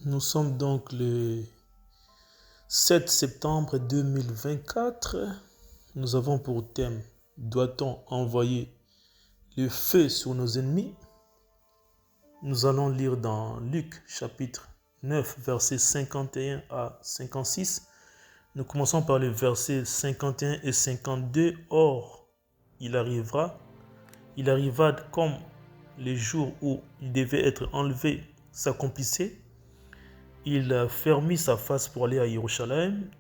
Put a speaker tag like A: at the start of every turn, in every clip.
A: Nous sommes donc le 7 septembre 2024. Nous avons pour thème: doit-on envoyer le feu sur nos ennemis? Nous allons lire dans Luc chapitre 9, versets 51 à 56. Nous commençons par les versets 51 et 52. Or, il arriva comme les jours où il devait être enlevé s'accomplissaient. Il fermit sa face pour aller à Jérusalem,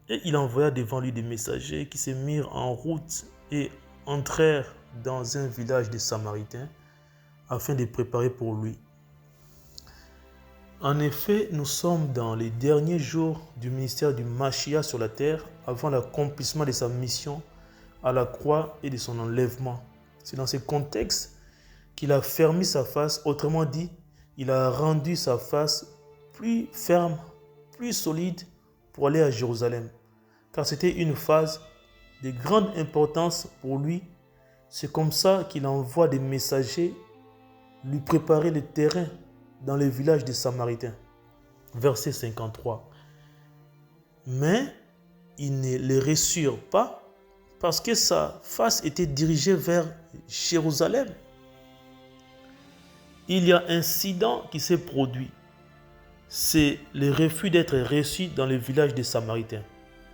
A: et il envoya devant lui des messagers qui se mirent en route et entrèrent dans un village des Samaritains afin de préparer pour lui. En effet, nous sommes dans les derniers jours du ministère du Machia sur la terre, avant l'accomplissement de sa mission à la croix et de son enlèvement. C'est dans ce contexte qu'il a fermé sa face, autrement dit, il a rendu sa face plus ferme, plus solide pour aller à Jérusalem. Car c'était une phase de grande importance pour lui. C'est comme ça qu'il envoie des messagers lui préparer le terrain dans le village des Samaritains. Verset 53. Mais ils ne les reçurent pas parce que sa face était dirigée vers Jérusalem. Il y a un incident qui s'est produit. C'est le refus d'être reçu dans le village des Samaritains,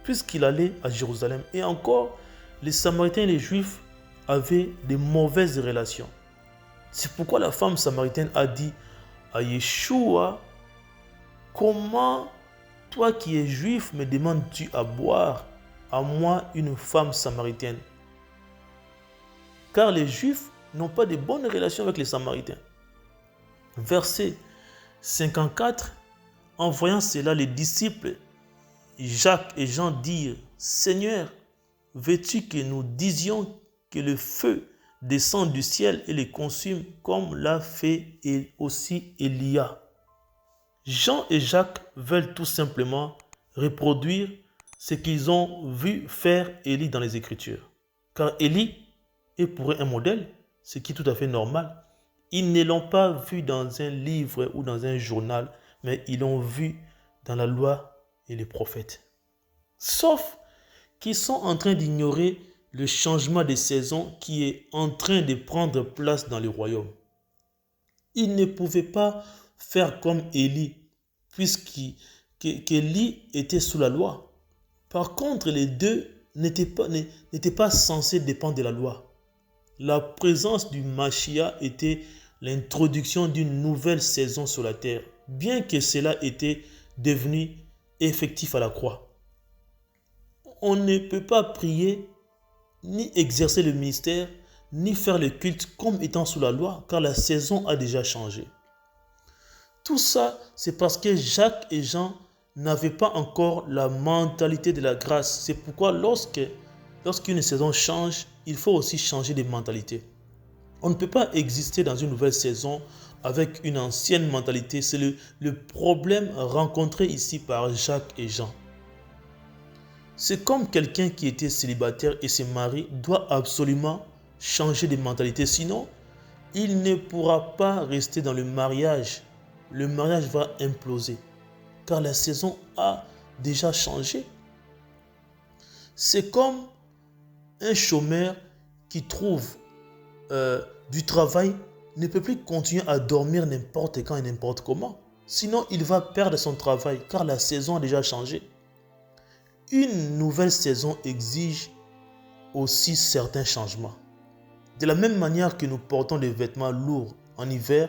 A: puisqu'il allait à Jérusalem. Et encore, les Samaritains et les Juifs avaient de mauvaises relations. C'est pourquoi la femme samaritaine a dit à Yeshua: comment toi qui es juif me demandes-tu à boire, à moi une femme samaritaine? Car les Juifs n'ont pas de bonnes relations avec les Samaritains. Verset 54. En voyant cela, les disciples Jacques et Jean dirent: Seigneur, veux-tu que nous disions que le feu descend du ciel et les consume comme l'a fait et aussi Élia? Jean et Jacques veulent tout simplement reproduire ce qu'ils ont vu faire Élie dans les Écritures. Car Élie est pour eux un modèle, ce qui est tout à fait normal. Ils ne l'ont pas vu dans un livre ou dans un journal, mais ils l'ont vu dans la loi et les prophètes. Sauf qu'ils sont en train d'ignorer le changement de saison qui est en train de prendre place dans le royaume. Ils ne pouvaient pas faire comme Élie, puisqu'Élie était sous la loi. Par contre, les deux n'étaient pas censés dépendre de la loi. La présence du Machia était l'introduction d'une nouvelle saison sur la terre, bien que cela était devenu effectif à la croix. On ne peut pas prier, ni exercer le ministère, ni faire le culte comme étant sous la loi, car la saison a déjà changé. Tout ça, c'est parce que Jacques et Jean n'avaient pas encore la mentalité de la grâce. C'est pourquoi lorsqu'une saison change, il faut aussi changer de mentalité. On ne peut pas exister dans une nouvelle saison avec une ancienne mentalité. C'est le problème rencontré ici par Jacques et Jean. C'est comme quelqu'un qui était célibataire et se marie doit absolument changer de mentalité. Sinon, il ne pourra pas rester dans le mariage. Le mariage va imploser car la saison a déjà changé. C'est comme un chômeur qui trouve du travail ne peut plus continuer à dormir n'importe quand et n'importe comment. Sinon, il va perdre son travail car la saison a déjà changé. Une nouvelle saison exige aussi certains changements. De la même manière que nous portons des vêtements lourds en hiver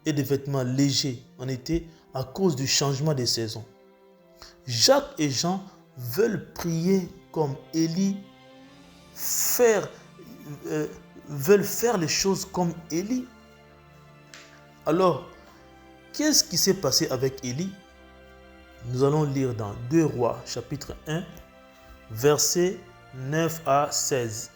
A: et des vêtements légers en été à cause du changement des saisons. Jacques et Jean veulent prier comme Élie, veulent faire les choses comme Élie. Alors, qu'est-ce qui s'est passé avec Élie? Nous allons lire dans 2 Rois, chapitre 1, versets 9 à 16.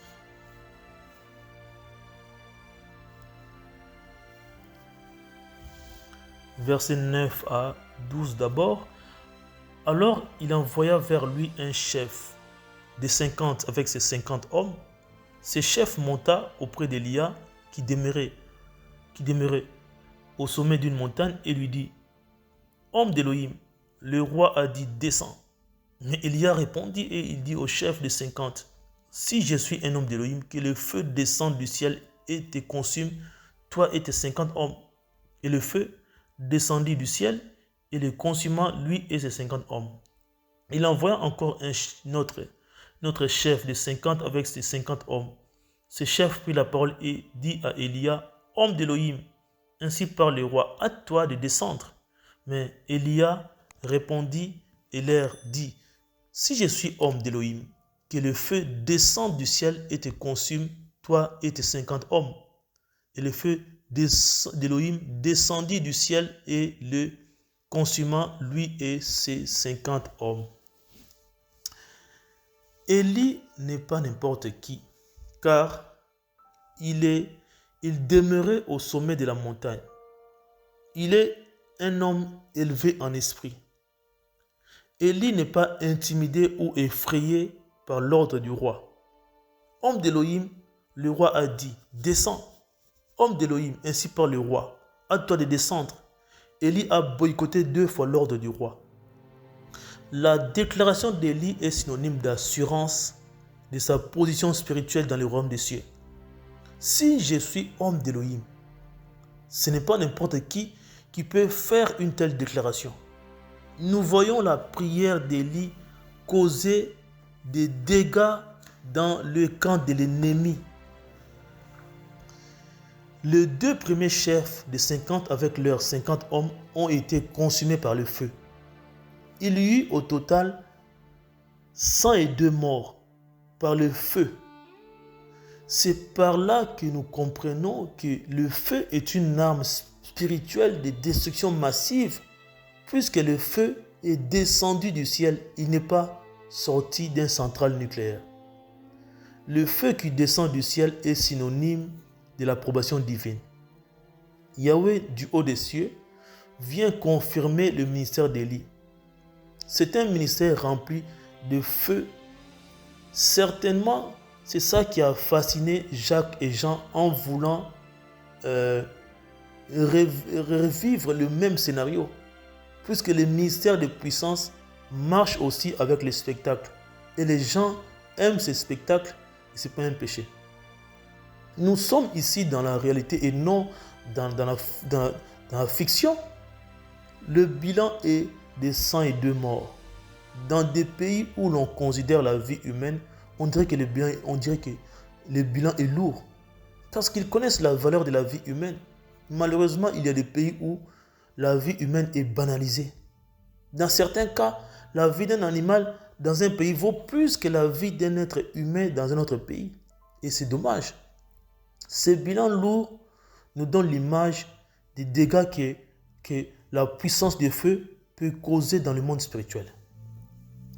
A: Versets 9 à 12 d'abord. Alors, il envoya vers lui un chef de 50 avec ses 50 hommes. Ce chef monta auprès d'Élia qui demeurait au sommet d'une montagne et lui dit: homme d'Élohim, le roi a dit, descends. Mais Élia répondit et il dit au chef des 50, si je suis un homme d'Élohim, que le feu descende du ciel et te consume, toi et tes 50 hommes. Et le feu descendit du ciel et le consuma, lui et ses 50 hommes. Il envoya encore notre chef de 50 avec ses 50 hommes. Ce chef prit la parole et dit à Élia, homme d'Élohim, ainsi parle le roi, hâte-toi de descendre. Mais Élia répondit et leur dit, si je suis homme d'Élohim, que le feu descende du ciel et te consume, toi et tes 50 hommes. Et le feu d'Élohim descendit du ciel et le consuma, lui et ses 50 hommes. Élie n'est pas n'importe qui, car il demeurait au sommet de la montagne. Il est un homme élevé en esprit. Élie n'est pas intimidé ou effrayé par l'ordre du roi. Homme d'Élohim, le roi a dit, descends. Homme d'Élohim, ainsi parle le roi, hâte-toi de descendre. Élie a boycotté 2 fois l'ordre du roi. La déclaration d'Élie est synonyme d'assurance de sa position spirituelle dans le royaume des cieux. Si je suis homme d'Élohim, ce n'est pas n'importe qui peut faire une telle déclaration. Nous voyons la prière d'Élie causer des dégâts dans le camp de l'ennemi. Les 2 premiers chefs de 50 avec leurs 50 hommes ont été consumés par le feu. Il y eut au total 102 morts par le feu. C'est par là que nous comprenons que le feu est une arme spirituelle de destruction massive, puisque le feu est descendu du ciel, il n'est pas sorti d'une centrale nucléaire. Le feu qui descend du ciel est synonyme de l'approbation divine. Yahweh du haut des cieux vient confirmer le ministère d'Élie. C'est un ministère rempli de feu. Certainement, c'est ça qui a fasciné Jacques et Jean en voulant revivre le même scénario, puisque le ministère de puissance marche aussi avec les spectacles. Et les gens aiment ces spectacles, et ce n'est pas un péché. Nous sommes ici dans la réalité et non dans la fiction. Le bilan est de 102 morts. Dans des pays où l'on considère la vie humaine, on dirait que le bilan est lourd. Parce qu'ils connaissent la valeur de la vie humaine. Malheureusement, il y a des pays où la vie humaine est banalisée. Dans certains cas, la vie d'un animal dans un pays vaut plus que la vie d'un être humain dans un autre pays. Et c'est dommage. Ces bilans lourds nous donnent l'image des dégâts que la puissance du feu peut causer dans le monde spirituel.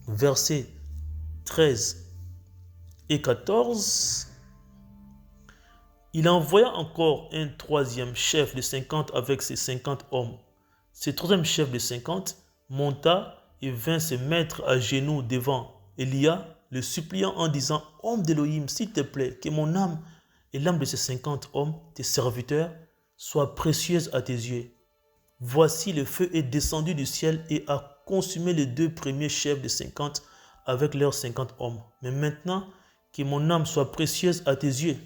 A: Versets 13 et 14. Il envoya encore un 3e chef de 50 avec ses 50 hommes. Ce 3e chef de 50 monta et vint se mettre à genoux devant Élia, le suppliant en disant, homme d'Élohim, s'il te plaît, que mon âme et l'âme de ces 50 hommes, tes serviteurs, soient précieuses à tes yeux. Voici le feu est descendu du ciel et a consumé les 2 premiers chefs de 50 avec leurs 50 hommes. Mais maintenant, que mon âme soit précieuse à tes yeux.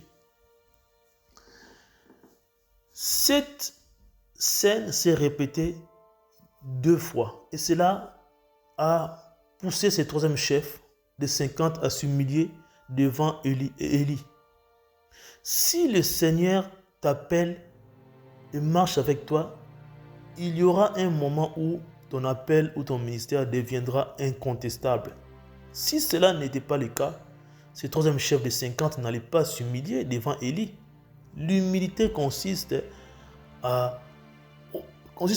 A: Cette scène s'est répétée 2 fois. Et cela a poussé ce 3e chef de 50 à s'humilier devant Élie. Si le Seigneur t'appelle et marche avec toi, il y aura un moment où ton appel ou ton ministère deviendra incontestable. Si cela n'était pas le cas, ce 3e chef de 50 n'allait pas s'humilier devant Élie. L'humilité consiste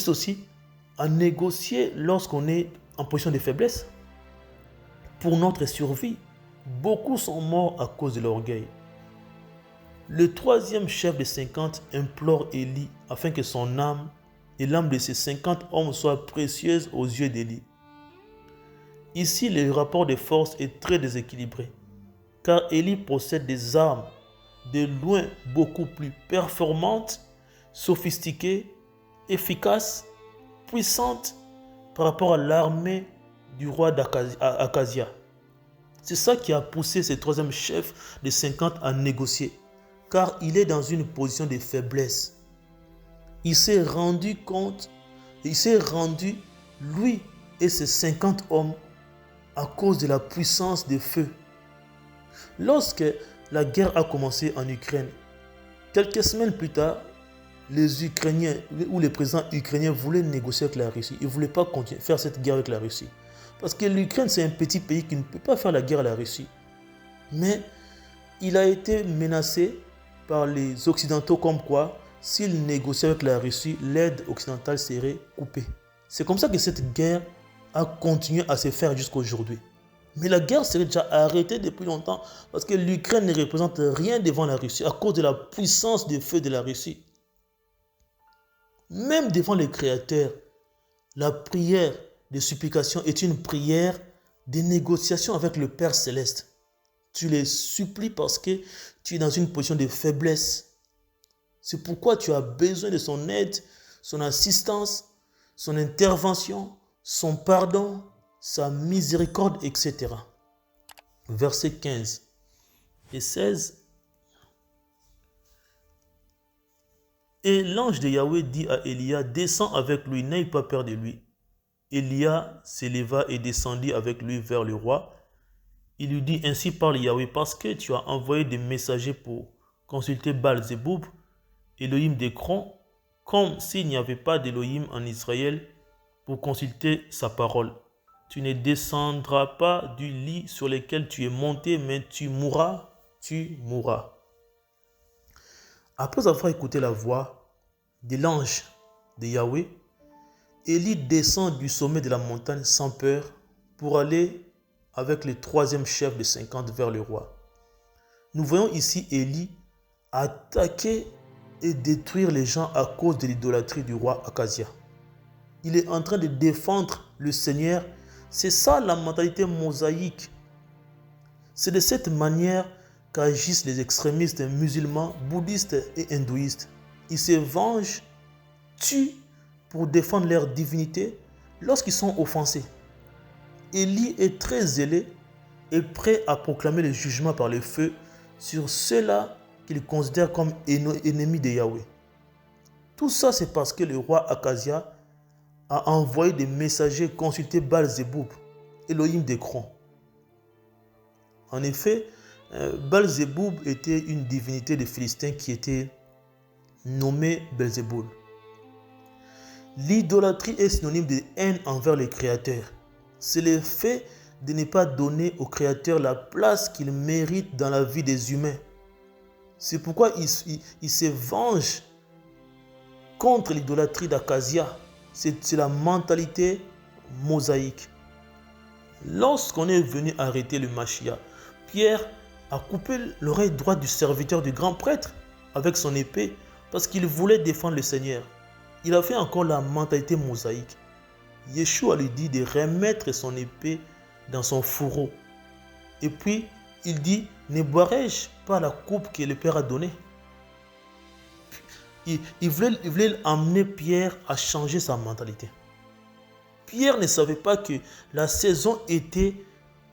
A: aussi à négocier lorsqu'on est en position de faiblesse. Pour notre survie, beaucoup sont morts à cause de l'orgueil. Le 3e chef de 50 implore Élie afin que son âme et l'âme de ses 50 hommes soient précieuses aux yeux d'Élie. Ici, le rapport de force est très déséquilibré, car Élie possède des armes de loin beaucoup plus performantes, sophistiquées, efficaces, puissantes par rapport à l'armée du roi d'Acasia. C'est ça qui a poussé ce troisième chef de 50 à négocier, car il est dans une position de faiblesse. Il s'est rendu compte, lui et ses 50 hommes, à cause de la puissance des feux. Lorsque la guerre a commencé en Ukraine, quelques semaines plus tard, les Ukrainiens ou les présidents ukrainiens voulaient négocier avec la Russie. Ils ne voulaient pas continuer, faire cette guerre avec la Russie. Parce que l'Ukraine, c'est un petit pays qui ne peut pas faire la guerre à la Russie. Mais il a été menacé par les Occidentaux comme quoi, s'il négociait avec la Russie, l'aide occidentale serait coupée. C'est comme ça que cette guerre a continué à se faire jusqu'à aujourd'hui. Mais la guerre serait déjà arrêtée depuis longtemps parce que l'Ukraine ne représente rien devant la Russie à cause de la puissance des feux de la Russie. Même devant les créateurs, la prière de supplication est une prière de négociation avec le Père Céleste. Tu les supplies parce que tu es dans une position de faiblesse. C'est pourquoi tu as besoin de son aide, son assistance, son intervention, son pardon, sa miséricorde, etc. Versets 15 et 16. Et l'ange de Yahweh dit à Élia, descends avec lui, n'aie pas peur de lui. Élia s'éleva et descendit avec lui vers le roi. Il lui dit, ainsi parle Yahweh, parce que tu as envoyé des messagers pour consulter Baal-Zéboub, Elohim d'Écron, comme s'il n'y avait pas d'Elohim en Israël pour consulter sa parole. Tu ne descendras pas du lit sur lequel tu es monté, mais tu mourras. Après avoir écouté la voix de l'ange de Yahweh, Élie descend du sommet de la montagne sans peur pour aller avec le troisième chef de 50 vers le roi. Nous voyons ici Élie attaquer et détruire les gens à cause de l'idolâtrie du roi Acasia. Il est en train de défendre le Seigneur. C'est ça la mentalité mosaïque. C'est de cette manière qu'agissent les extrémistes musulmans, bouddhistes et hindouistes. Ils se vengent, tuent pour défendre leur divinité lorsqu'ils sont offensés. Élie est très zélé et prêt à proclamer le jugement par le feu sur ceux-là qu'il considère comme ennemis de Yahweh. Tout ça, c'est parce que le roi Acasia a envoyé des messagers consulter Baal-Zéboub, Elohim d'Écron. En effet, Baal-Zéboub était une divinité des Philistins qui était nommée Belzéboul. L'idolâtrie est synonyme de haine envers les créateurs. C'est le fait de ne pas donner au Créateur la place qu'il mérite dans la vie des humains. C'est pourquoi il se venge contre l'idolâtrie d'Acasia. C'est la mentalité mosaïque. Lorsqu'on est venu arrêter le Mashiach, Pierre a coupé l'oreille droite du serviteur du grand prêtre avec son épée parce qu'il voulait défendre le Seigneur. Il a fait encore la mentalité mosaïque. Yeshua lui dit de remettre son épée dans son fourreau. Et puis, il dit, ne boirai-je pas la coupe que le Père a donnée? Il voulait amener Pierre à changer sa mentalité. Pierre ne savait pas que la saison était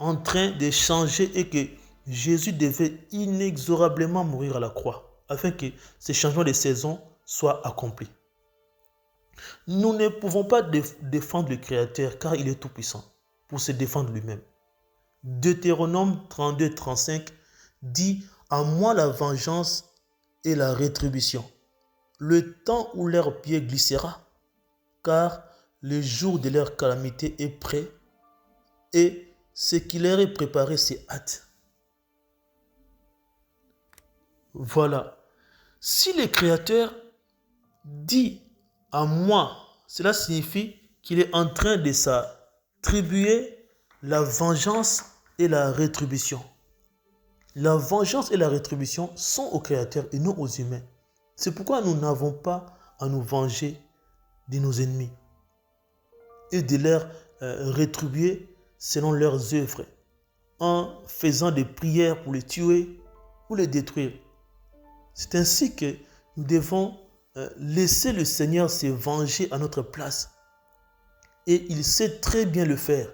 A: en train de changer et que Jésus devait inexorablement mourir à la croix afin que ce changement de saison soit accompli. Nous ne pouvons pas défendre le Créateur car il est tout-puissant pour se défendre lui-même. Deutéronome 32-35 dit « À moi la vengeance et la rétribution, le temps où leur pied glissera, car le jour de leur calamité est prêt et ce qui leur est préparé c'est hâte. » Voilà. Si le Créateur dit à moi, cela signifie qu'il est en train de s'attribuer la vengeance et la rétribution. La vengeance et la rétribution sont au Créateur et non aux humains. C'est pourquoi nous n'avons pas à nous venger de nos ennemis et de leur rétribuer selon leurs œuvres en faisant des prières pour les tuer ou les détruire. C'est ainsi que nous devons laisser le Seigneur se venger à notre place. et il sait très bien le faire.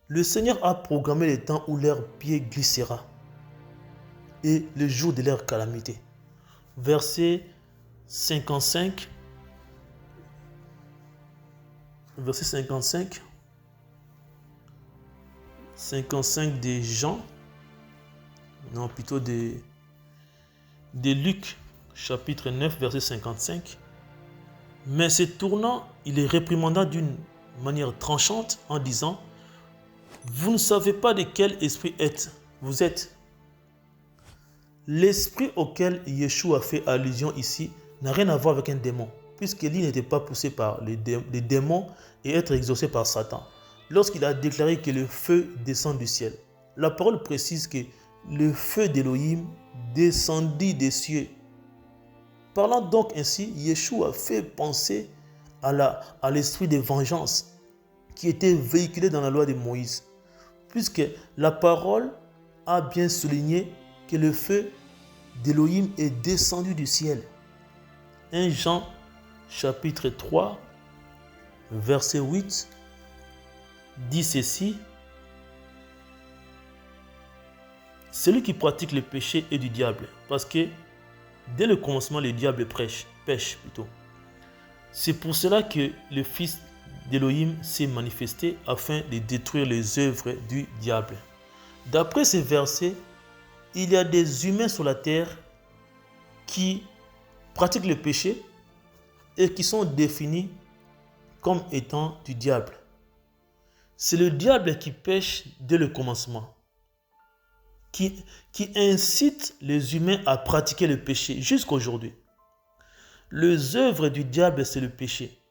A: Le Seigneur a programmé les temps où leur pied glissera et le jour de leur calamité. Verset 55. Verset 55. 55 de Jean. Non, plutôt de Luc, chapitre 9, verset 55. Mais se tournant, il les réprimanda d'une manière tranchante en disant: vous ne savez pas de quel esprit vous êtes. L'esprit auquel Yeshua fait allusion ici n'a rien à voir avec un démon, puisqu'Élie n'était pas poussé par les démons et être exaucé par Satan. Lorsqu'il a déclaré que le feu descend du ciel, la parole précise que le feu d'Élohim descendit des cieux. Parlant donc ainsi, Yeshua fait penser à l'esprit de vengeance qui était véhiculé dans la loi de Moïse, puisque la parole a bien souligné que le feu d'Élohim est descendu du ciel. 1 Jean chapitre 3 verset 8 dit ceci: celui qui pratique le péché est du diable, parce que dès le commencement le diable pêche plutôt. C'est pour cela que le Fils d'Élohim s'est manifesté afin de détruire les œuvres du diable. D'après ces versets, il y a des humains sur la terre qui pratiquent le péché et qui sont définis comme étant du diable. C'est le diable qui pêche dès le commencement, qui incite les humains à pratiquer le péché jusqu'à aujourd'hui. Les œuvres du diable, c'est le péché.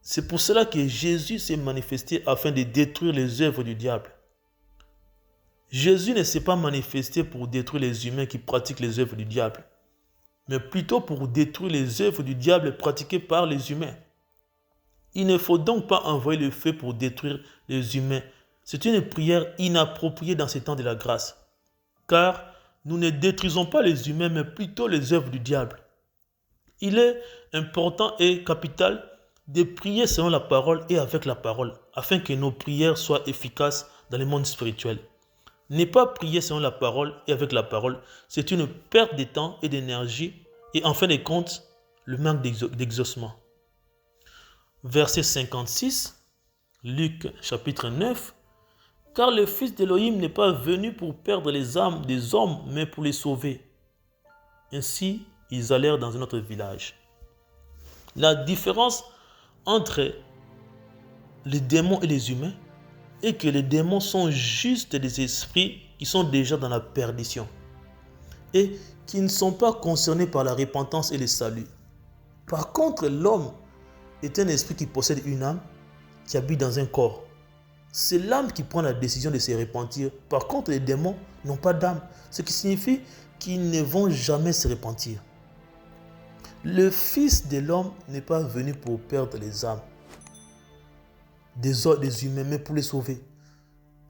A: C'est pour cela que Jésus s'est manifesté afin de détruire les œuvres du diable. Jésus ne s'est pas manifesté pour détruire les humains qui pratiquent les œuvres du diable, mais plutôt pour détruire les œuvres du diable pratiquées par les humains. Il ne faut donc pas envoyer le feu pour détruire les humains. C'est une prière inappropriée dans ces temps de la grâce, car nous ne détruisons pas les humains, mais plutôt les œuvres du diable. Il est important et capital de prier selon la parole et avec la parole, afin que nos prières soient efficaces dans le monde spirituel. Ne pas prier selon la parole et avec la parole, c'est une perte de temps et d'énergie et en fin de compte, le manque d'exaucement. Verset 56, Luc chapitre 9. Car le Fils d'Élohim n'est pas venu pour perdre les âmes des hommes, mais pour les sauver. Ainsi, ils allèrent dans un autre village. La différence entre les démons et les humains est que les démons sont juste des esprits qui sont déjà dans la perdition et qui ne sont pas concernés par la repentance et le salut. Par contre, l'homme est un esprit qui possède une âme qui habite dans un corps. C'est l'âme qui prend la décision de se repentir. Par contre, les démons n'ont pas d'âme, ce qui signifie qu'ils ne vont jamais se repentir. Le Fils de l'homme n'est pas venu pour perdre les âmes des humains, mais pour les sauver.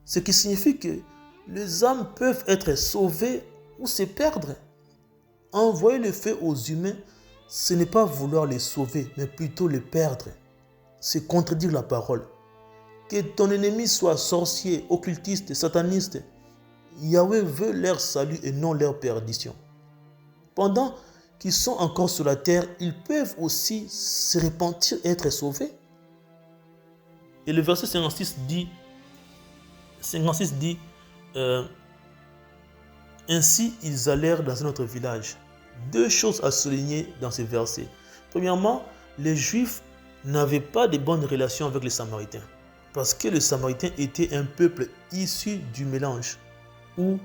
A: Ce qui signifie que les âmes peuvent être sauvées ou se perdre. Envoyer le feu aux humains, ce n'est pas vouloir les sauver, mais plutôt les perdre. C'est contredire la parole. Que ton ennemi soit sorcier, occultiste, sataniste, Yahweh veut leur salut et non leur perdition. Pendant qu'ils sont encore sur la terre, ils peuvent aussi se repentir et être sauvés. Et le verset 56 dit, ainsi ils allèrent dans un autre village. Deux choses à souligner dans ce verset. Premièrement, les Juifs n'avaient pas de bonnes relations avec les Samaritains, parce que les Samaritains étaient un peuple issu du mélange ou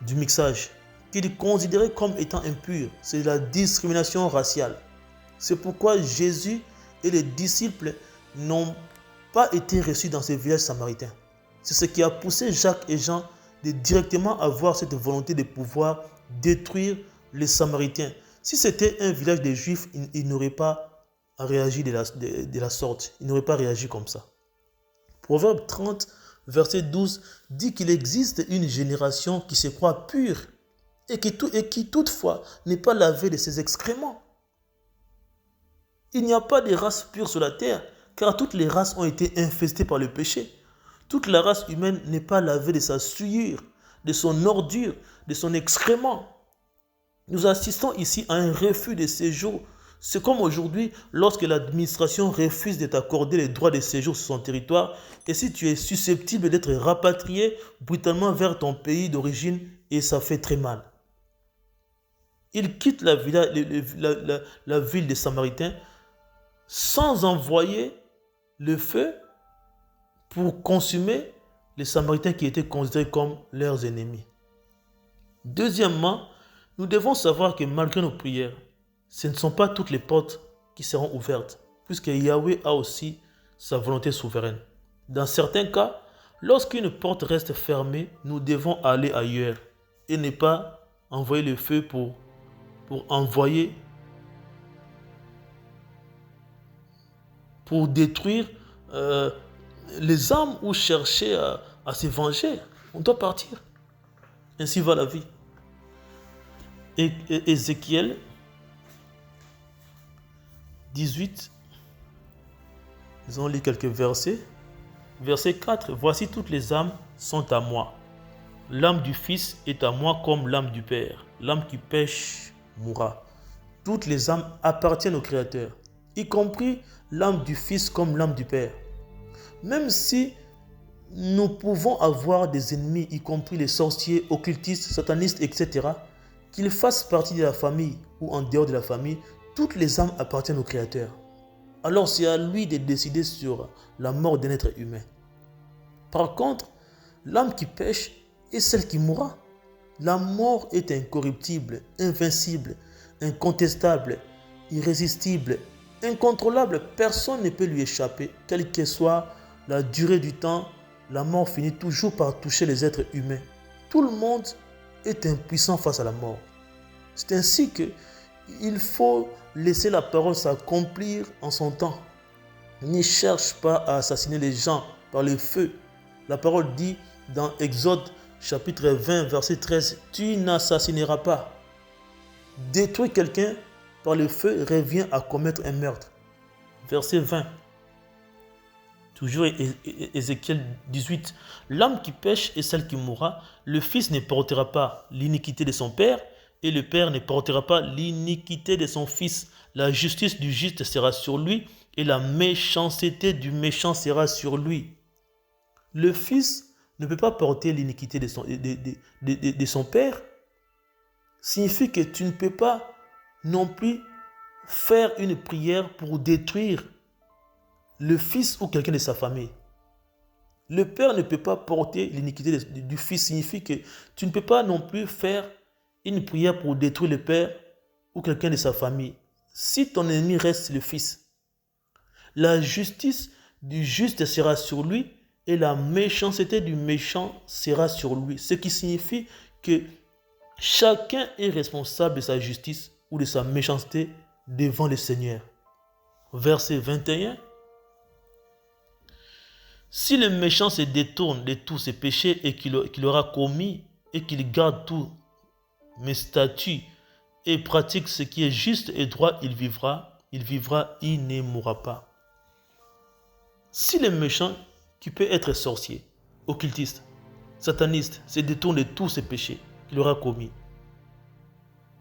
A: du mixage, qu'ils considéraient comme étant impurs. C'est la discrimination raciale. C'est pourquoi Jésus et les disciples n'ont pas été reçus dans ces villages samaritains. C'est ce qui a poussé Jacques et Jean de directement avoir cette volonté de pouvoir détruire les Samaritains. Si c'était un village de Juifs, ils n'auraient pas réagi de la sorte. Ils n'auraient pas réagi comme ça. Proverbe 30, verset 12, dit qu'il existe une génération qui se croit pure et qui toutefois n'est pas lavée de ses excréments. Il n'y a pas de race pure sur la terre, car toutes les races ont été infestées par le péché. Toute la race humaine n'est pas lavée de sa souillure, de son ordure, de son excrément. Nous assistons ici à un refus de séjour. C'est comme aujourd'hui, lorsque l'administration refuse de t'accorder les droits de séjour sur son territoire, et si tu es susceptible d'être rapatrié brutalement vers ton pays d'origine, et ça fait très mal. Il quitte la ville des Samaritains sans envoyer le feu pour consumer les Samaritains qui étaient considérés comme leurs ennemis. Deuxièmement, nous devons savoir que malgré nos prières, ce ne sont pas toutes les portes qui seront ouvertes, puisque Yahweh a aussi sa volonté souveraine. Dans certains cas, lorsqu'une porte reste fermée, nous devons aller ailleurs et ne pas envoyer le feu pour détruire les âmes ou chercher à se venger. On doit partir. Ainsi va la vie. Et Ézéchiel 18, nous allons lire quelques versets. Verset 4, voici toutes les âmes sont à moi. L'âme du Fils est à moi comme l'âme du Père. L'âme qui pêche mourra. Toutes les âmes appartiennent au Créateur, y compris l'âme du Fils comme l'âme du Père. Même si nous pouvons avoir des ennemis, y compris les sorciers, occultistes, satanistes, etc., qu'ils fassent partie de la famille ou en dehors de la famille, toutes les âmes appartiennent au Créateur. Alors c'est à lui de décider sur la mort d'un être humain. Par contre, l'âme qui pêche est celle qui mourra. La mort est incorruptible, invincible, incontestable, irrésistible, incontrôlable. Personne ne peut lui échapper, quelle que soit la durée du temps. La mort finit toujours par toucher les êtres humains. Tout le monde est impuissant face à la mort. C'est ainsi qu'il faut laisser la parole s'accomplir en son temps. Ne cherche pas à assassiner les gens par le feu. La parole dit dans Exode chapitre 20 verset 13, tu n'assassineras pas. Détruire quelqu'un par le feu revient à commettre un meurtre. Verset 20. Toujours Ézéchiel 18. L'âme qui pêche est celle qui mourra. Le fils ne portera pas l'iniquité de son père et le père ne portera pas l'iniquité de son fils. La justice du juste sera sur lui et la méchanceté du méchant sera sur lui. Le fils ne peut pas porter l'iniquité de son père. Signifie que tu ne peux pas non plus faire une prière pour détruire le fils ou quelqu'un de sa famille. Le père ne peut pas porter l'iniquité du fils. Signifie que tu ne peux pas non plus faire une prière pour détruire le père ou quelqu'un de sa famille. Si ton ennemi reste le fils, la justice du juste sera sur lui et la méchanceté du méchant sera sur lui. Ce qui signifie que chacun est responsable de sa justice ou de sa méchanceté devant le Seigneur. Verset 21. Si le méchant se détourne de tous ses péchés et qu'il aura commis et qu'il garde tous mes statuts et pratique ce qui est juste et droit, il vivra, il ne mourra pas. Si le méchant, qui peut être sorcier, occultiste, sataniste, se détourne de tous ses péchés qu'il aura commis,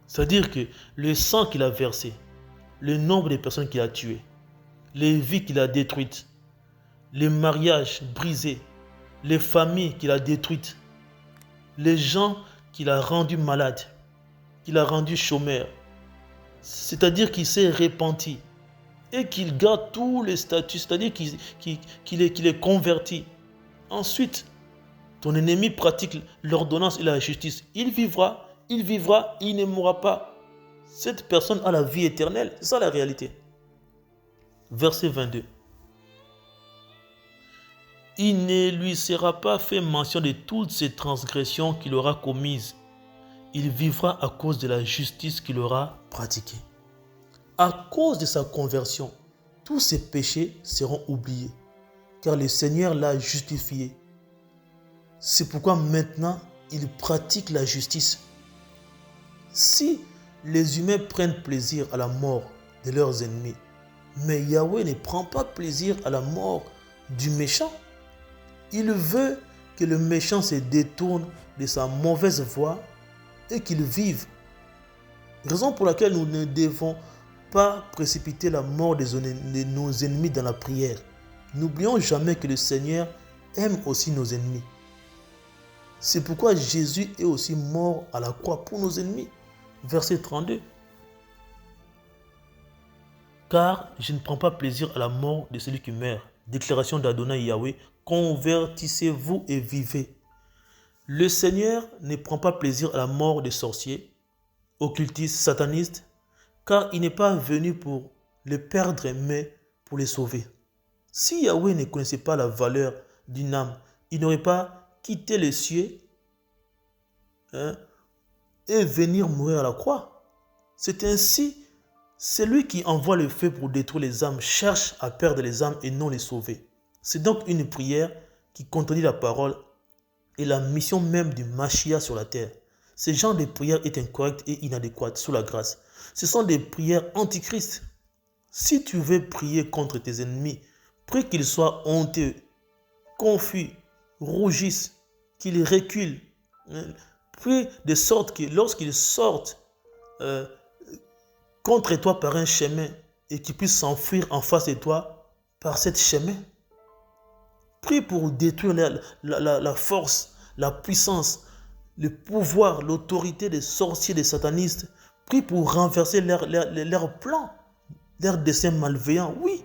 A: c'est-à-dire que le sang qu'il a versé, le nombre de personnes qu'il a tuées, les vies qu'il a détruites, les mariages brisés, les familles qu'il a détruites, les gens qu'il a rendus malades, qu'il a rendus chômeurs, c'est-à-dire qu'il s'est repenti et qu'il garde tous les statuts, c'est-à-dire qu'il est converti. Ensuite, ton ennemi pratique l'ordonnance et la justice. Il vivra, il ne mourra pas. Cette personne a la vie éternelle. C'est ça la réalité. Verset 22. Il ne lui sera pas fait mention de toutes ces transgressions qu'il aura commises. Il vivra à cause de la justice qu'il aura pratiquée. À cause de sa conversion, tous ses péchés seront oubliés, car le Seigneur l'a justifié. C'est pourquoi maintenant, il pratique la justice. Si les humains prennent plaisir à la mort de leurs ennemis, Mais Yahweh ne prend pas plaisir à la mort du méchant. Il veut que le méchant se détourne de sa mauvaise voie et qu'il vive. Raison pour laquelle nous ne devons pas précipiter la mort de nos ennemis dans la prière. N'oublions jamais que le Seigneur aime aussi nos ennemis. C'est pourquoi Jésus est aussi mort à la croix pour nos ennemis. Verset 32. Car je ne prends pas plaisir à la mort de celui qui meurt. Déclaration d'Adonai Yahweh. Convertissez-vous et vivez. Le Seigneur ne prend pas plaisir à la mort des sorciers, occultistes, satanistes, car il n'est pas venu pour les perdre, mais pour les sauver. Si Yahweh ne connaissait pas la valeur d'une âme, il n'aurait pas quitté les cieux et venir mourir à la croix. C'est ainsi, celui qui envoie le feu pour détruire les âmes cherche à perdre les âmes et non les sauver. C'est donc une prière qui contredit la parole et la mission même du Mashiach sur la terre. Ce genre de prière est incorrect et inadéquate sous la grâce. Ce sont des prières antichrist. Si tu veux prier contre tes ennemis, prie qu'ils soient honteux, confus, rougissent, qu'ils reculent. Prie de sorte que lorsqu'ils sortent contre toi par un chemin et qu'ils puissent s'enfuir en face de toi par ce chemin. Prie pour détruire la force, la puissance, le pouvoir, l'autorité des sorciers, des satanistes. Prie pour renverser leurs plans, leurs desseins malveillants, oui,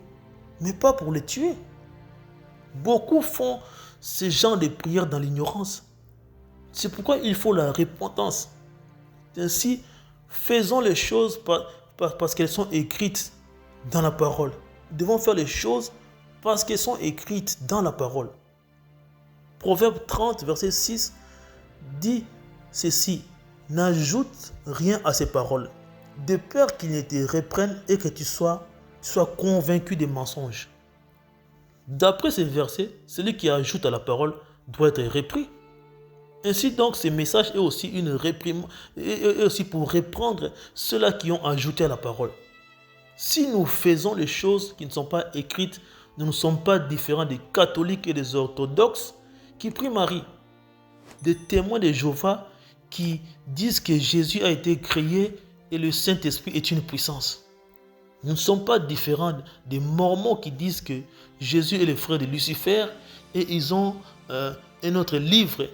A: mais pas pour les tuer. Beaucoup font ce genre de prières dans l'ignorance. C'est pourquoi il faut la repentance. Ainsi, faisons les choses parce qu'elles sont écrites dans la parole. Nous devons faire les choses parce qu'elles sont écrites dans la parole. Proverbe 30, verset 6, dit ceci: n'ajoute rien à ces paroles, de peur qu'ils ne te reprennent et que tu sois convaincu des mensonges. D'après ces versets, celui qui ajoute à la parole doit être repris. Ainsi donc, ce message est aussi une réprimande, et aussi pour reprendre ceux-là qui ont ajouté à la parole. Si nous faisons les choses qui ne sont pas écrites, nous ne sommes pas différents des catholiques et des orthodoxes qui prient Marie, des témoins de Jéhovah qui disent que Jésus a été créé et le Saint-Esprit est une puissance. Nous ne sommes pas différents des Mormons qui disent que Jésus est le frère de Lucifer et ils ont un autre livre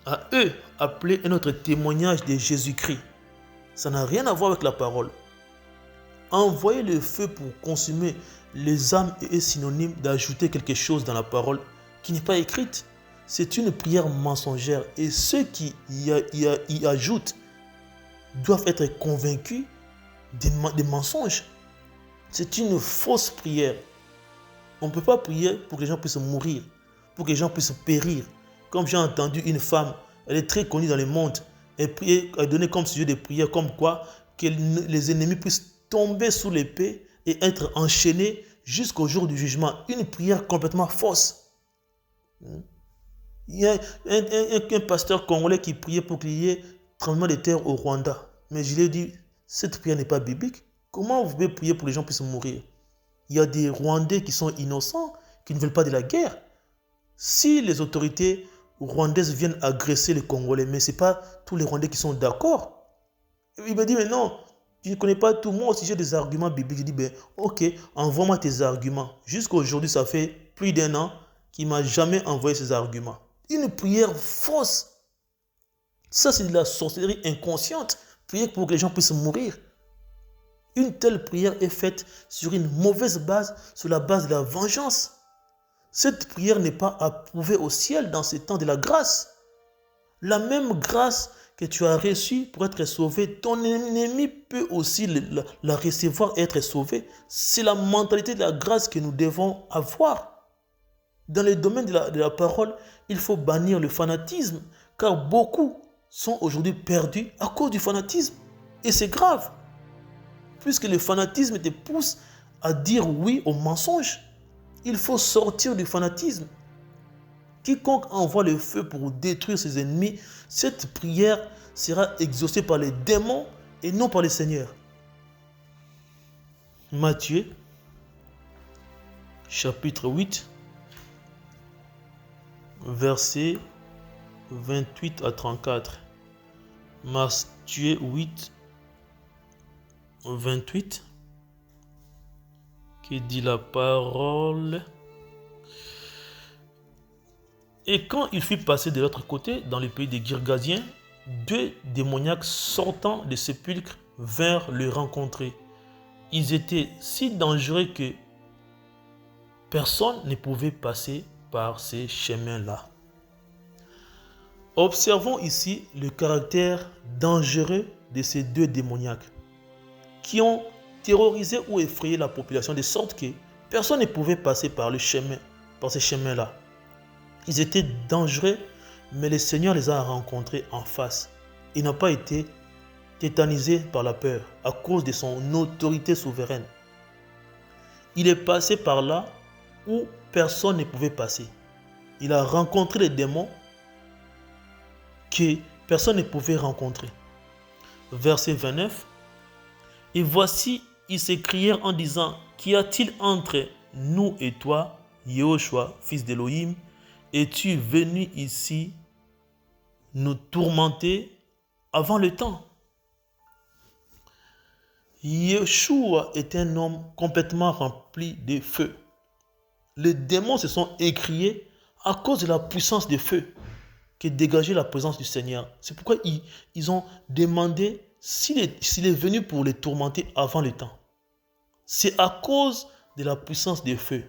A: à eux appelé un autre témoignage de Jésus-Christ. Ça n'a rien à voir avec la parole. Envoyer le feu pour consumer les âmes est synonyme d'ajouter quelque chose dans la parole qui n'est pas écrite. C'est une prière mensongère et ceux qui y ajoutent doivent être convaincus des mensonges. C'est une fausse prière. On ne peut pas prier pour que les gens puissent mourir, pour que les gens puissent périr. Comme j'ai entendu une femme, elle est très connue dans le monde, elle donnait comme sujet de prière comme quoi que les ennemis puissent tomber sous l'épée et être enchaînés jusqu'au jour du jugement. Une prière complètement fausse. Il y a un pasteur congolais qui priait pour qu'il y ait tremblement de terre au Rwanda. Mais je lui ai dit, cette prière n'est pas biblique. Comment vous pouvez prier pour que les gens puissent mourir? Il y a des Rwandais qui sont innocents, qui ne veulent pas de la guerre. Si les autorités rwandaises viennent agresser les Congolais, mais ce n'est pas tous les Rwandais qui sont d'accord. Il me dit, mais non, tu ne connais pas tout. Moi aussi, j'ai des arguments bibliques. Je dis, ben, ok, envoie-moi tes arguments. Jusqu'à aujourd'hui, ça fait plus d'1 an qu'il ne m'a jamais envoyé ses arguments. Une prière fausse. Ça, c'est de la sorcellerie inconsciente. Prier pour que les gens puissent mourir. Une telle prière est faite sur une mauvaise base, sur la base de la vengeance. Cette prière n'est pas approuvée au ciel dans ce temps de la grâce. La même grâce que tu as reçue pour être sauvé, ton ennemi peut aussi la recevoir et être sauvé. C'est la mentalité de la grâce que nous devons avoir. Dans le domaine de la parole, il faut bannir le fanatisme, car beaucoup sont aujourd'hui perdus à cause du fanatisme. Et c'est grave, puisque le fanatisme te pousse à dire oui au mensonge. Il faut sortir du fanatisme. Quiconque envoie le feu pour détruire ses ennemis, cette prière sera exaucée par les démons et non par le Seigneur. Matthieu chapitre 8, versets 28 à 34. Matthieu 8, 28, qui dit la parole. Et quand il fut passé de l'autre côté, dans le pays des Girgasiens, 2 démoniaques sortant des sépulcres vinrent le rencontrer. Ils étaient si dangereux que personne ne pouvait passer par ces chemins-là. Observons ici le caractère dangereux de ces 2 démoniaques qui ont terrorisé ou effrayé la population de sorte que personne ne pouvait passer par ces chemins-là. Ils étaient dangereux, mais le Seigneur les a rencontrés en face. Il n'a pas été tétanisé par la peur à cause de son autorité souveraine. Il est passé par là où personne ne pouvait passer. Il a rencontré les démons que personne ne pouvait rencontrer. Verset 29. Et voici, ils s'écrièrent en disant, qu'y a-t-il entre nous et toi, Yehoshua, fils d'Élohim? Es-tu venu ici nous tourmenter avant le temps? Yeshua est un homme complètement rempli de feu. Les démons se sont écriés à cause de la puissance de feu qui dégageait la présence du Seigneur. C'est pourquoi ils ont demandé s'il est venu pour les tourmenter avant le temps. C'est à cause de la puissance de feu.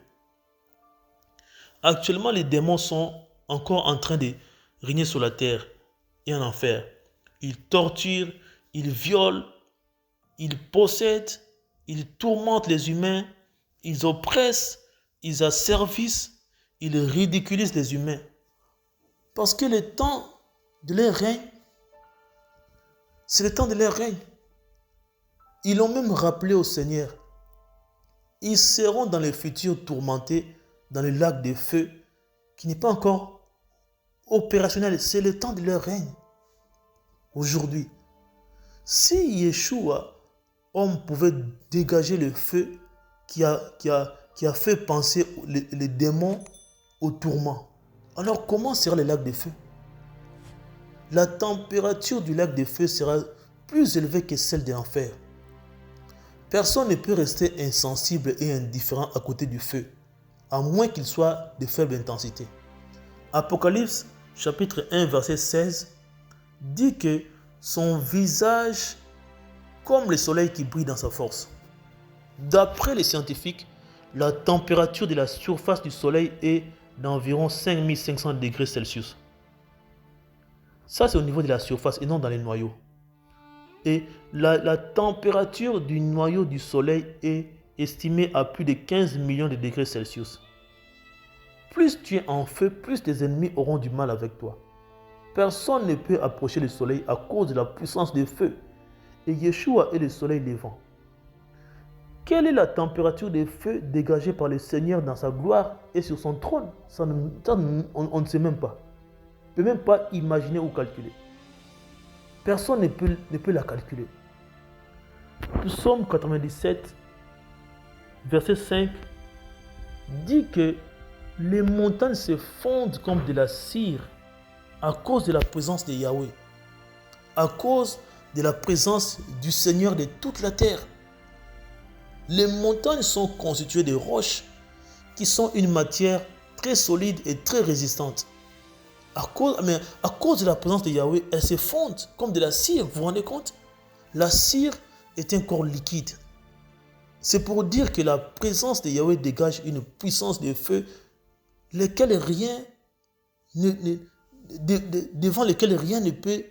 A: Actuellement, les démons sont encore en train de régner sur la terre et en enfer. Ils torturent, ils violent, ils possèdent, ils tourmentent les humains, ils oppressent, ils asservissent, ils ridiculisent les humains. Parce que le temps de leur règne, c'est le temps de leur règne. Ils l'ont même rappelé au Seigneur. Ils seront dans le futur tourmentés dans le lac de feu qui n'est pas encore opérationnel. C'est le temps de leur règne. Aujourd'hui, si Yeshua, homme, pouvait dégager le feu qui a fait penser les démons au tourment, alors comment sera le lac de feu? La température du lac de feu sera plus élevée que celle de l'enfer. Personne ne peut rester insensible et indifférent à côté du feu, à moins qu'il soit de faible intensité. Apocalypse chapitre 1 verset 16 dit que son visage comme le soleil qui brille dans sa force. D'après les scientifiques, la température de la surface du soleil est d'environ 5500 degrés Celsius. Ça, c'est au niveau de la surface et non dans les noyaux. Et la température du noyau du soleil est estimée à plus de 15 millions de degrés Celsius. Plus tu es en feu, plus tes ennemis auront du mal avec toi. Personne ne peut approcher le soleil à cause de la puissance du feu. Et Yeshua est le soleil levant. Quelle est la température des feux dégagée par le Seigneur dans sa gloire et sur son trône? On ne sait même pas. On ne peut même pas imaginer ou calculer. Personne ne peut la calculer. Psaume 97, verset 5, dit que les montagnes se fondent comme de la cire à cause de la présence de Yahweh, à cause de la présence du Seigneur de toute la terre. Les montagnes sont constituées de roches qui sont une matière très solide et très résistante. À cause de la présence de Yahweh, elles se fondent comme de la cire. Vous vous rendez compte? La cire est un corps liquide. C'est pour dire que la présence de Yahweh dégage une puissance de feu devant lesquels rien ne peut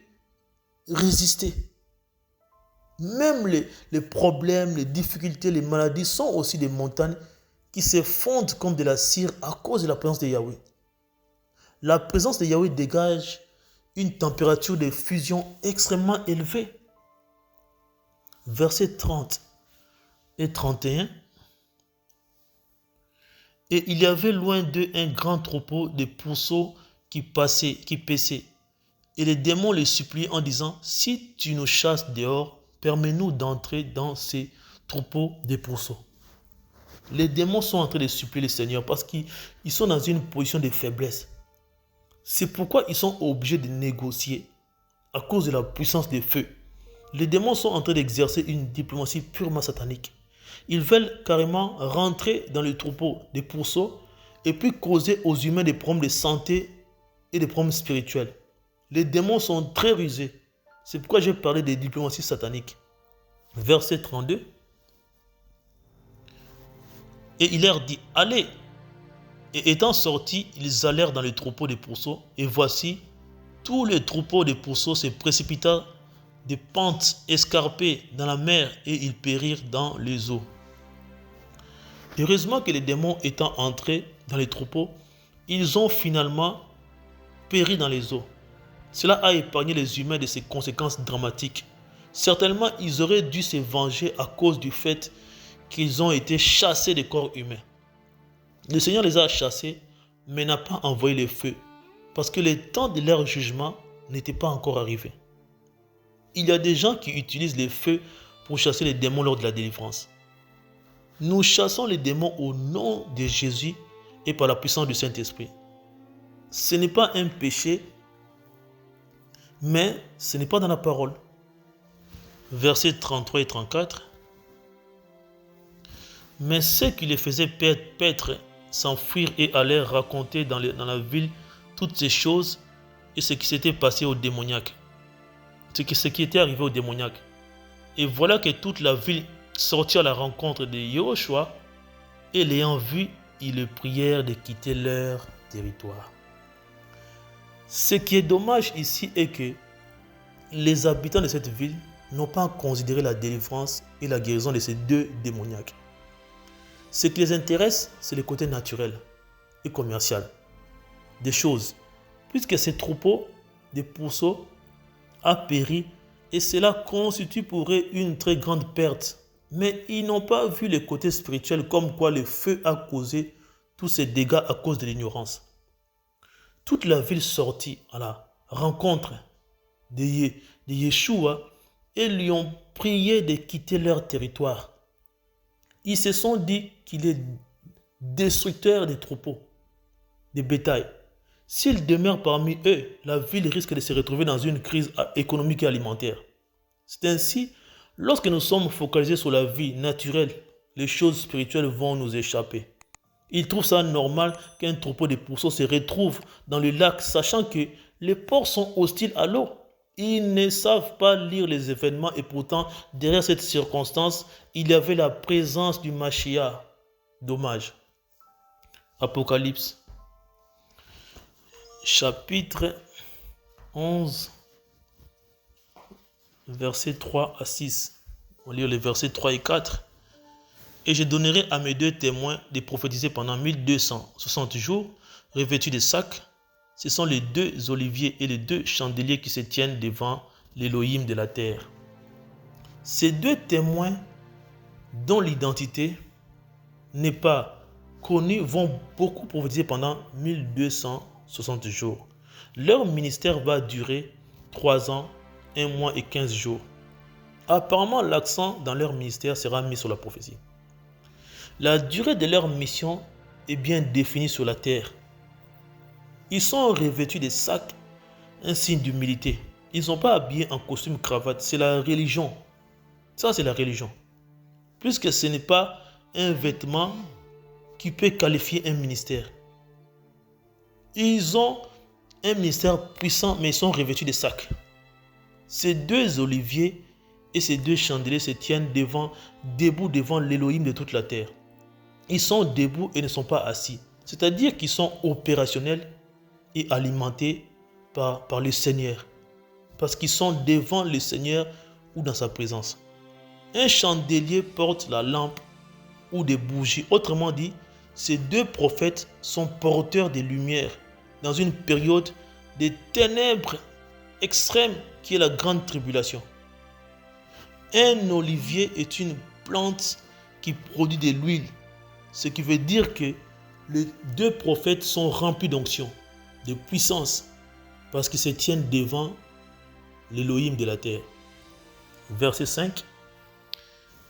A: résister. Même les problèmes, les difficultés, les maladies sont aussi des montagnes qui se fondent comme de la cire à cause de la présence de Yahweh. La présence de Yahweh dégage une température de fusion extrêmement élevée. Versets 30 et 31. Et il y avait loin d'eux un grand troupeau de pourceaux qui paissaient. Et les démons les suppliaient en disant, si tu nous chasses dehors, permets-nous d'entrer dans ces troupeaux de pourceaux. Les démons sont en train de supplier le Seigneur parce qu'ils sont dans une position de faiblesse. C'est pourquoi ils sont obligés de négocier à cause de la puissance des feux. Les démons sont en train d'exercer une diplomatie purement satanique. Ils veulent carrément rentrer dans le troupeau des pourceaux et puis causer aux humains des problèmes de santé et des problèmes spirituels. Les démons sont très rusés. C'est pourquoi j'ai parlé des diplomaties sataniques. Verset 32. Et il leur dit, allez. Et étant sortis, ils allèrent dans le troupeau des pourceaux. Et voici, tout le troupeau des pourceaux se précipita des pentes escarpées dans la mer et ils périrent dans les eaux. Heureusement que les démons étant entrés dans les troupeaux, ils ont finalement péri dans les eaux. Cela a épargné les humains de ces conséquences dramatiques. Certainement, ils auraient dû se venger à cause du fait qu'ils ont été chassés des corps humains. Le Seigneur les a chassés, mais n'a pas envoyé le feu, parce que le temps de leur jugement n'était pas encore arrivé. Il y a des gens qui utilisent le feu pour chasser les démons lors de la délivrance. Nous chassons les démons au nom de Jésus et par la puissance du Saint-Esprit. Ce n'est pas un péché, mais ce n'est pas dans la parole. Versets 33 et 34. Mais ceux qui les faisaient paître s'enfuirent et allèrent raconter dans la ville toutes ces choses et ce qui s'était passé aux démoniaques. Ce qui était arrivé aux démoniaques. Et voilà que toute la ville sortit à la rencontre de Yahushua et l'ayant vu, ils le prièrent de quitter leur territoire. Ce qui est dommage ici est que les habitants de cette ville n'ont pas considéré la délivrance et la guérison de ces deux démoniaques. Ce qui les intéresse, c'est le côté naturel et commercial des choses. Puisque ces troupeaux de pourceaux a péri et cela constitue pour eux une très grande perte. Mais ils n'ont pas vu le côté spirituel comme quoi le feu a causé tous ces dégâts à cause de l'ignorance. Toute la ville sortit à la rencontre de Yeshua et lui ont prié de quitter leur territoire. Ils se sont dit qu'il est destructeur des troupeaux, des bétails. S'il demeure parmi eux, la ville risque de se retrouver dans une crise économique et alimentaire. C'est ainsi, lorsque nous sommes focalisés sur la vie naturelle, les choses spirituelles vont nous échapper. Ils trouvent ça normal qu'un troupeau de pourceaux se retrouve dans le lac, sachant que les porcs sont hostiles à l'eau. Ils ne savent pas lire les événements et pourtant, derrière cette circonstance, il y avait la présence du Mashiach. Dommage. Apocalypse, chapitre 11, versets 3 à 6. On va lire les versets 3 et 4. Et je donnerai à mes deux témoins de prophétiser pendant 1260 jours, revêtus de sacs. Ce sont les deux oliviers et les deux chandeliers qui se tiennent devant l'Élohim de la terre. Ces deux témoins, dont l'identité n'est pas connue, vont beaucoup prophétiser pendant 1260 jours. Leur ministère va durer 3 ans, 1 mois et 15 jours. Apparemment, l'accent dans leur ministère sera mis sur la prophétie. La durée de leur mission est bien définie sur la terre. Ils sont revêtus de sacs, un signe d'humilité. Ils ne sont pas habillés en costume cravate, c'est la religion. Ça, c'est la religion. Puisque ce n'est pas un vêtement qui peut qualifier un ministère. Ils ont un ministère puissant, mais ils sont revêtus de sacs. Ces deux oliviers et ces deux chandeliers se tiennent debout devant l'Élohim de toute la terre. Ils sont debout et ne sont pas assis. C'est-à-dire qu'ils sont opérationnels et alimentés par le Seigneur. Parce qu'ils sont devant le Seigneur ou dans sa présence. Un chandelier porte la lampe ou des bougies. Autrement dit, ces deux prophètes sont porteurs de lumière dans une période de ténèbres extrêmes qui est la grande tribulation. Un olivier est une plante qui produit de l'huile. Ce qui veut dire que les deux prophètes sont remplis d'onction, de puissance, parce qu'ils se tiennent devant l'Élohim de la terre. Verset 5.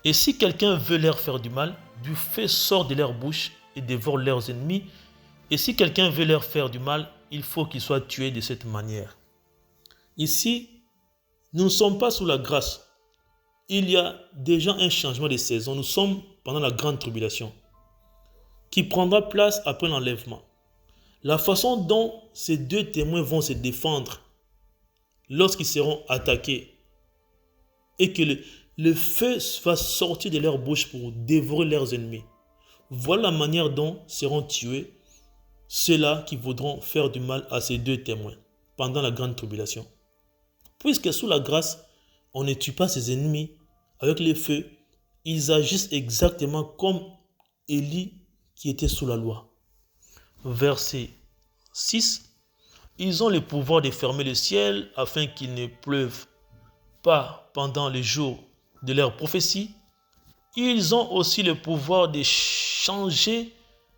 A: Et si quelqu'un veut leur faire du mal, du feu sort de leur bouche et dévore leurs ennemis. Et si quelqu'un veut leur faire du mal, il faut qu'il soit tué de cette manière. Ici, nous ne sommes pas sous la grâce. Il y a déjà un changement de saison. Nous sommes pendant la grande tribulation qui prendra place après l'enlèvement. La façon dont ces deux témoins vont se défendre lorsqu'ils seront attaqués et que le feu va sortir de leur bouche pour dévorer leurs ennemis. Voilà la manière dont seront tués ceux-là qui voudront faire du mal à ces deux témoins pendant la grande tribulation. Puisque sous la grâce, on ne tue pas ses ennemis avec les feux, ils agissent exactement comme Élie qui était sous la loi. Verset 6. Ils ont le pouvoir de fermer le ciel afin qu'il ne pleuve pas pendant les jours de leur prophétie. Ils ont aussi le pouvoir de changer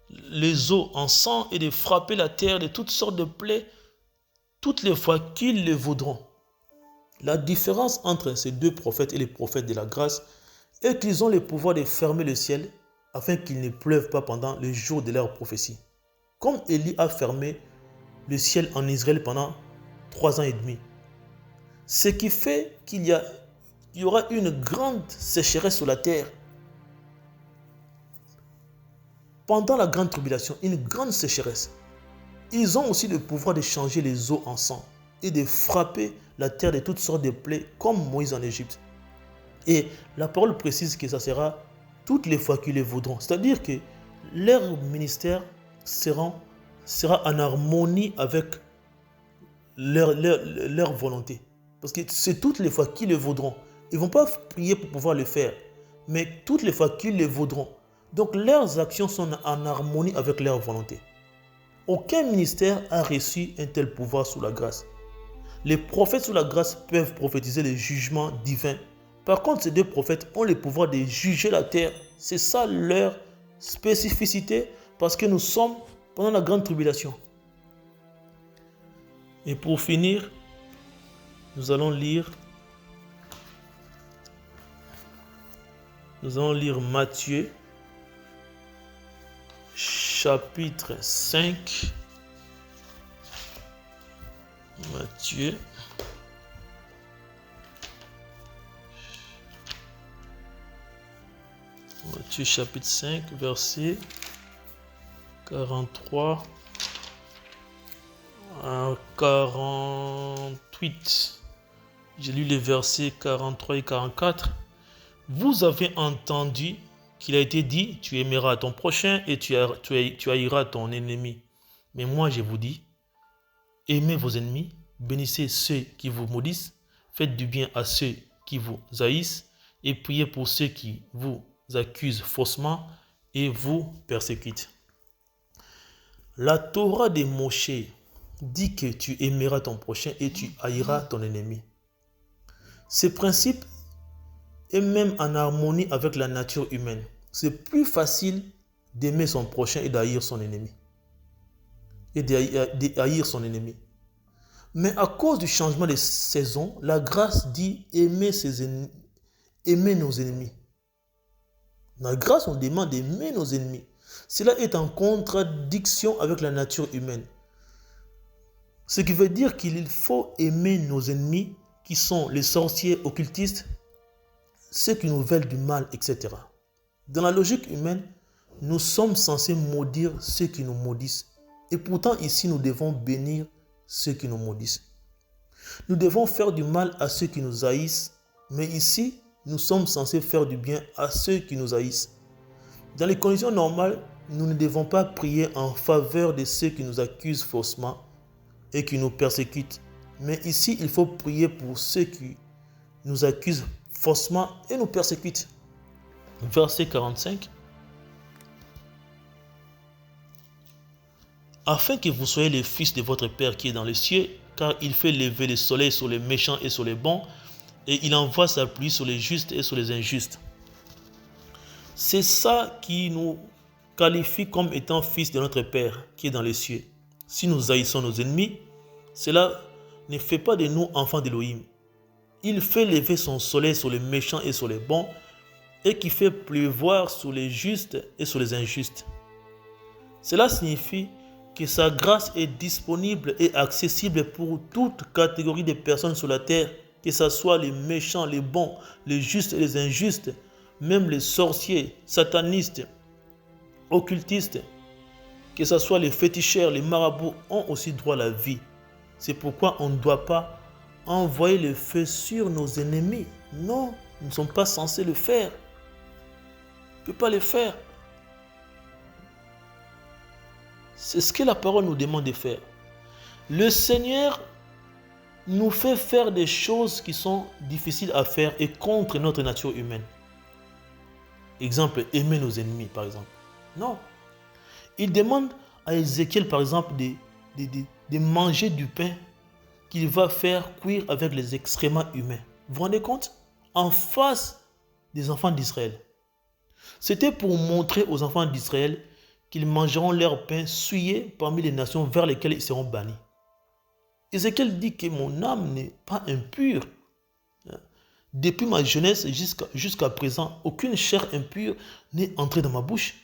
A: les eaux en sang et de frapper la terre de toutes sortes de plaies toutes les fois qu'ils le voudront. La différence entre ces deux prophètes et les prophètes de la grâce est qu'ils ont le pouvoir de fermer le ciel afin qu'il ne pleuve pas pendant les jours de leur prophétie. Comme Élie a fermé le ciel en Israël pendant 3 ans et demi. Ce qui fait qu'il y aura une grande sécheresse sur la terre. Pendant la grande tribulation, une grande sécheresse. Ils ont aussi le pouvoir de changer les eaux en sang et de frapper la terre de toutes sortes de plaies comme Moïse en Égypte. Et la parole précise que ça sera toutes les fois qu'ils le voudront. C'est-à-dire que leur ministère sera en harmonie avec leur volonté. Parce que c'est toutes les fois qu'ils le voudront. Ils ne vont pas prier pour pouvoir le faire, mais toutes les fois qu'ils le voudront. Donc leurs actions sont en harmonie avec leur volonté. Aucun ministère a reçu un tel pouvoir sous la grâce. Les prophètes sous la grâce peuvent prophétiser les jugements divins. Par contre, ces deux prophètes ont le pouvoir de juger la terre. C'est ça leur spécificité parce que nous sommes pendant la grande tribulation. Et pour finir, nous allons lire Matthieu chapitre 5. Matthieu chapitre 5, verset 43 à 48. J'ai lu les versets 43 et 44. Vous avez entendu qu'il a été dit, tu aimeras ton prochain et tu haïras ton ennemi. Mais moi je vous dis, aimez vos ennemis, bénissez ceux qui vous maudissent, faites du bien à ceux qui vous haïssent et priez pour ceux qui vous accusent faussement et vous persécutent. La Torah de Moshe dit que tu aimeras ton prochain et tu haïras ton ennemi. Ce principe est même en harmonie avec la nature humaine. C'est plus facile d'aimer son prochain et d'haïr son ennemi. Mais à cause du changement de saison, la grâce dit aimer nos ennemis. La grâce, on demande d'aimer nos ennemis. Cela est en contradiction avec la nature humaine. Ce qui veut dire qu'il faut aimer nos ennemis, qui sont les sorciers occultistes, ceux qui nous veulent du mal, etc. Dans la logique humaine, nous sommes censés maudire ceux qui nous maudissent. Et pourtant, ici, nous devons bénir ceux qui nous maudissent. Nous devons faire du mal à ceux qui nous haïssent, mais ici, nous sommes censés faire du bien à ceux qui nous haïssent. Dans les conditions normales, nous ne devons pas prier en faveur de ceux qui nous accusent faussement et qui nous persécutent. Mais ici, il faut prier pour ceux qui nous accusent faussement et nous persécutent. Verset 45. Afin que vous soyez les fils de votre Père qui est dans les cieux, car il fait lever le soleil sur les méchants et sur les bons, et il envoie sa pluie sur les justes et sur les injustes. C'est ça qui nous qualifie comme étant fils de notre Père qui est dans les cieux. Si nous haïssons nos ennemis, cela ne fait pas de nous enfants d'Élohim. Il fait lever son soleil sur les méchants et sur les bons, et qui fait pleuvoir sur les justes et sur les injustes. Cela signifie que sa grâce est disponible et accessible pour toute catégorie de personnes sur la terre, que ce soit les méchants, les bons, les justes et les injustes, même les sorciers, satanistes, occultistes, que ce soit les féticheurs, les marabouts, ont aussi droit à la vie. C'est pourquoi on ne doit pas envoyer le feu sur nos ennemis. Non, nous ne sommes pas censés le faire. On ne peut pas le faire. C'est ce que la parole nous demande de faire. Le Seigneur nous fait faire des choses qui sont difficiles à faire et contre notre nature humaine. Exemple, aimer nos ennemis, par exemple. Non. Il demande à Ézéchiel, par exemple, de manger du pain qu'il va faire cuire avec les excréments humains. Vous vous rendez compte? En face des enfants d'Israël. C'était pour montrer aux enfants d'Israël qu'ils mangeront leur pain souillé parmi les nations vers lesquelles ils seront bannis. Ézéchiel dit que mon âme n'est pas impure. Depuis ma jeunesse jusqu'à présent, aucune chair impure n'est entrée dans ma bouche.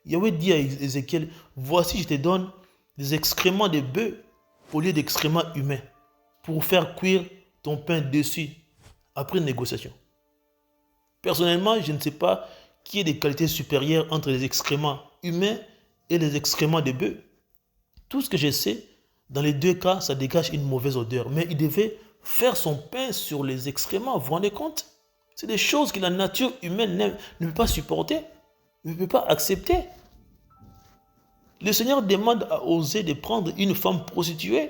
A: Yahweh dit à Ézéchiel, voici je te donne des excréments de bœufs au lieu d'excréments humains pour faire cuire ton pain dessus après une négociation. Personnellement, je ne sais pas qui est des qualités supérieures entre les excréments humains et les excréments de bœufs. Tout ce que je sais, dans les deux cas, ça dégage une mauvaise odeur. Mais il devait faire son pain sur les excréments. Vous vous rendez compte? C'est des choses que la nature humaine ne peut pas supporter, ne peut pas accepter. Le Seigneur demande à Osée de prendre une femme prostituée.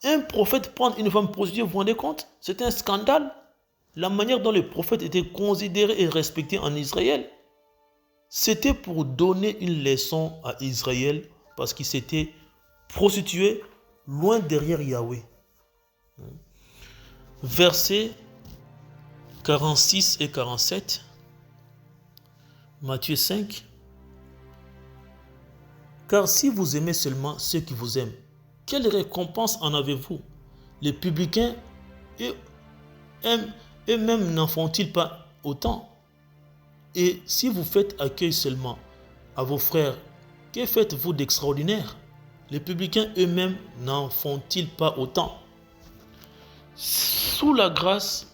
A: Un prophète prendre une femme prostituée, vous vous rendez compte? C'est un scandale. La manière dont le prophète était considéré et respecté en Israël, c'était pour donner une leçon à Israël parce qu'il s'était prostitué loin derrière Yahweh. Versets 46 et 47, Matthieu 5. Car si vous aimez seulement ceux qui vous aiment, quelle récompense en avez-vous? Les publicains eux-mêmes n'en font-ils pas autant? Et si vous faites accueil seulement à vos frères, que faites-vous d'extraordinaire? Les publicains eux-mêmes n'en font-ils pas autant? Sous la grâce,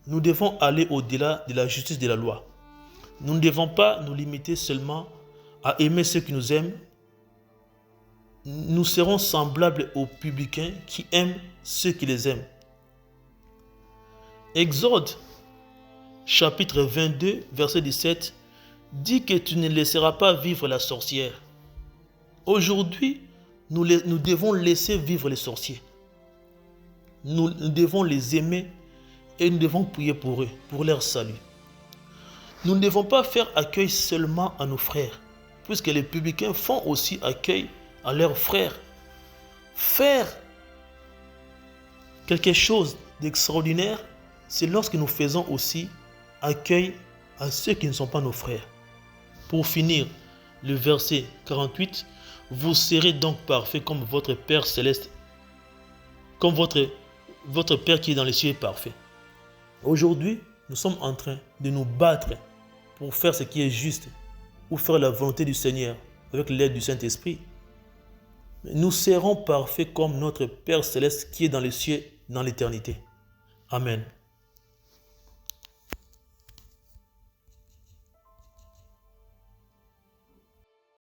A: nous devons aller au-delà de la justice de la loi. Nous ne devons pas nous limiter seulement à aimer ceux qui nous aiment. Nous serons semblables aux publicains qui aiment ceux qui les aiment. Exode, chapitre 22, verset 17, dit que tu ne laisseras pas vivre la sorcière. Aujourd'hui, nous devons laisser vivre les sorciers. Nous devons les aimer et nous devons prier pour eux, pour leur salut. Nous ne devons pas faire accueil seulement à nos frères, puisque les publicains font aussi accueil à leurs frères. Faire quelque chose d'extraordinaire, c'est lorsque nous faisons aussi accueil à ceux qui ne sont pas nos frères. Pour finir, le verset 48, vous serez donc parfaits comme votre Père céleste, comme votre Père qui est dans les cieux est parfait. Aujourd'hui, nous sommes en train de nous battre pour faire ce qui est juste, ou faire la volonté du Seigneur avec l'aide du Saint-Esprit. Nous serons parfaits comme notre Père céleste qui est dans les cieux, dans l'éternité. Amen.